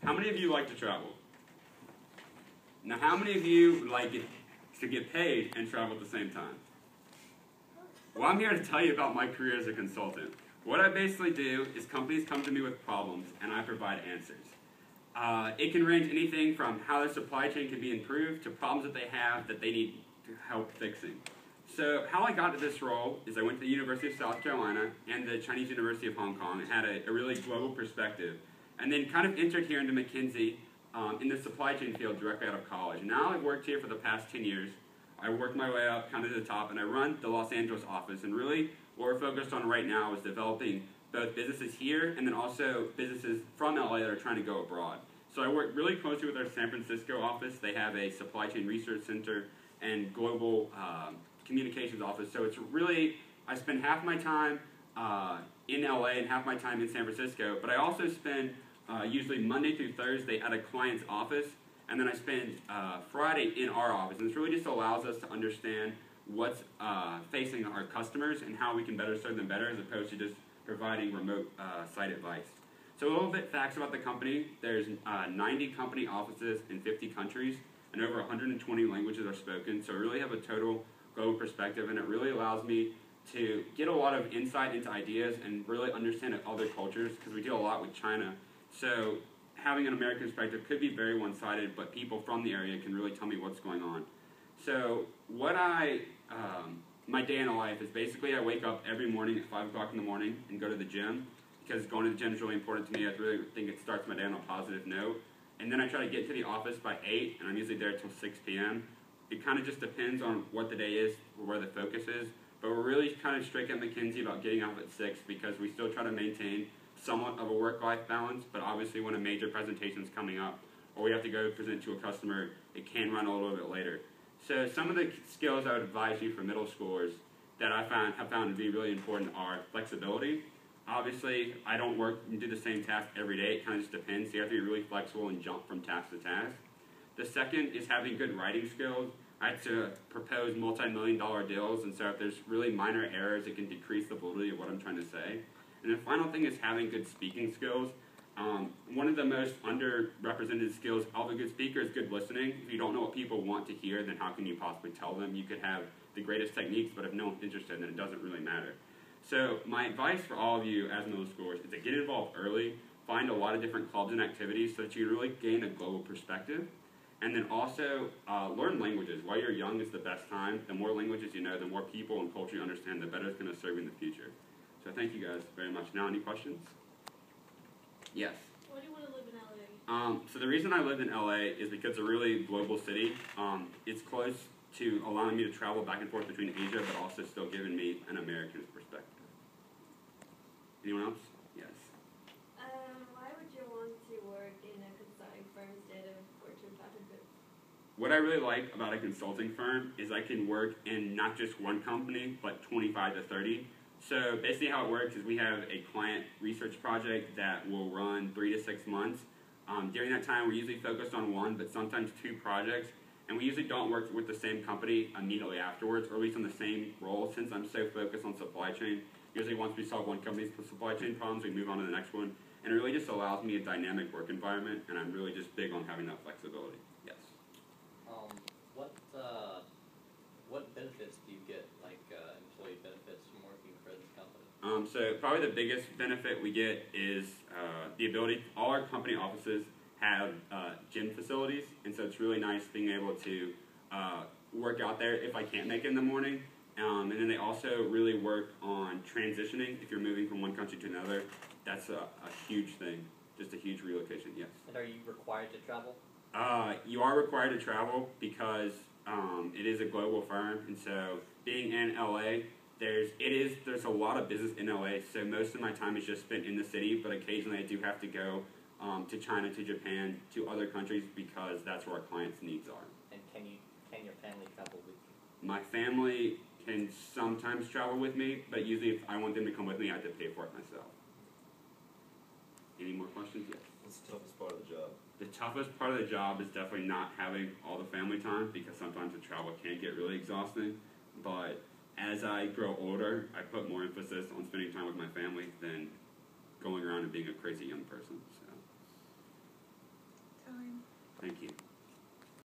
How many of you like to travel? Now, how many of you would like it to get paid and travel at the same time? Well, I'm here to tell you about my career as a consultant. What I basically do is companies come to me with problems, and I provide answers. It can range anything from how their supply chain can be improved to problems that they have that they need help fixing. So how I got to this role is I went to the University of South Carolina and the Chinese University of Hong Kong and had a really global perspective. And then kind of entered here into McKinsey in the supply chain field directly out of college. And now I've worked here for the past 10 years. I worked my way up kind of to the top, and I run the Los Angeles office. And really what we're focused on right now is developing both businesses here and then also businesses from LA that are trying to go abroad. So I work really closely with our San Francisco office. They have a supply chain research center and global communications office. So it's really, I spend half my time in LA and half my time in San Francisco, but I also spend usually Monday through Thursday at a client's office, and then I spend Friday in our office. And this really just allows us to understand what's facing our customers and how we can better serve them better as opposed to just providing remote site advice. So a little bit facts about the company. There's 90 company offices in 50 countries, and over 120 languages are spoken. So we really have a total global perspective, and it really allows me to get a lot of insight into ideas and really understand other cultures, because we deal a lot with China. So having an American perspective could be very one-sided, but people from the area can really tell me what's going on. So what my day in life is basically I wake up every morning at 5 o'clock in the morning and go to the gym, because going to the gym is really important to me. I really think it starts my day on a positive note. And then I try to get to the office by 8, and I'm usually there till 6 p.m. It kind of just depends on what the day is or where the focus is. But we're really kind of strict at McKinsey about getting off at 6 because we still try to maintain somewhat of a work-life balance. But obviously when a major presentation is coming up or we have to go present to a customer, it can run a little bit later. So some of the skills I would advise you for middle schoolers that I have found to be really important are flexibility. Obviously, I don't work and do the same task every day. It kind of just depends. So you have to be really flexible and jump from task to task. The second is having good writing skills. I had to propose multi-million-dollar deals, and so if there's really minor errors, it can decrease the validity of what I'm trying to say. And the final thing is having good speaking skills. One of the most underrepresented skills of a good speaker is good listening. If you don't know what people want to hear, then how can you possibly tell them? You could have the greatest techniques, but if no one's interested, then it doesn't really matter. So my advice for all of you as middle schoolers is to get involved early, find a lot of different clubs and activities so that you really gain a global perspective. And then also learn languages. While you're young is the best time. The more languages you know, the more people and culture you understand, the better it's going to serve you in the future. So thank you guys very much. Now, any questions? Yes? Why do you want to live in LA? So the reason I live in LA is because it's a really global city. It's close to allowing me to travel back and forth between Asia, but also still giving me an American perspective. Anyone else? Yes. Why would you want to work in a consulting firm instead of Fortune 500? What I really like about a consulting firm is I can work in not just one company, but 25 to 30. So basically how it works is we have a client research project that will run 3 to 6 months. During that time, we're usually focused on one, but sometimes 2 projects. And we usually don't work with the same company immediately afterwards, or at least on the same role. Since I'm so focused on supply chain, usually once we solve one company's supply chain problems, we move on to the next one. And it really just allows me a dynamic work environment, and I'm really just big on having that flexibility. Yes? What benefits do you get, like employee benefits from working for this company? So probably the biggest benefit we get is the ability, all our company offices have gym facilities, and so it's really nice being able to work out there if I can't make it in the morning. And then they also really work on transitioning. If you're moving from one country to another, that's a huge thing, just a huge relocation, yes. And are you required to travel? You are required to travel because it is a global firm, and so being in LA, there's a lot of business in LA, so most of my time is just spent in the city, but occasionally I do have to go to China, to Japan, to other countries because that's where our clients' needs are. And can your family travel with you? My family can sometimes travel with me, but usually if I want them to come with me, I have to pay for it myself. Any more questions? Yes. What's the toughest part of the job? The toughest part of the job is definitely not having all the family time, because sometimes the travel can get really exhausting. But as I grow older, I put more emphasis on spending time with my family than going around and being a crazy young person. So. Thank you.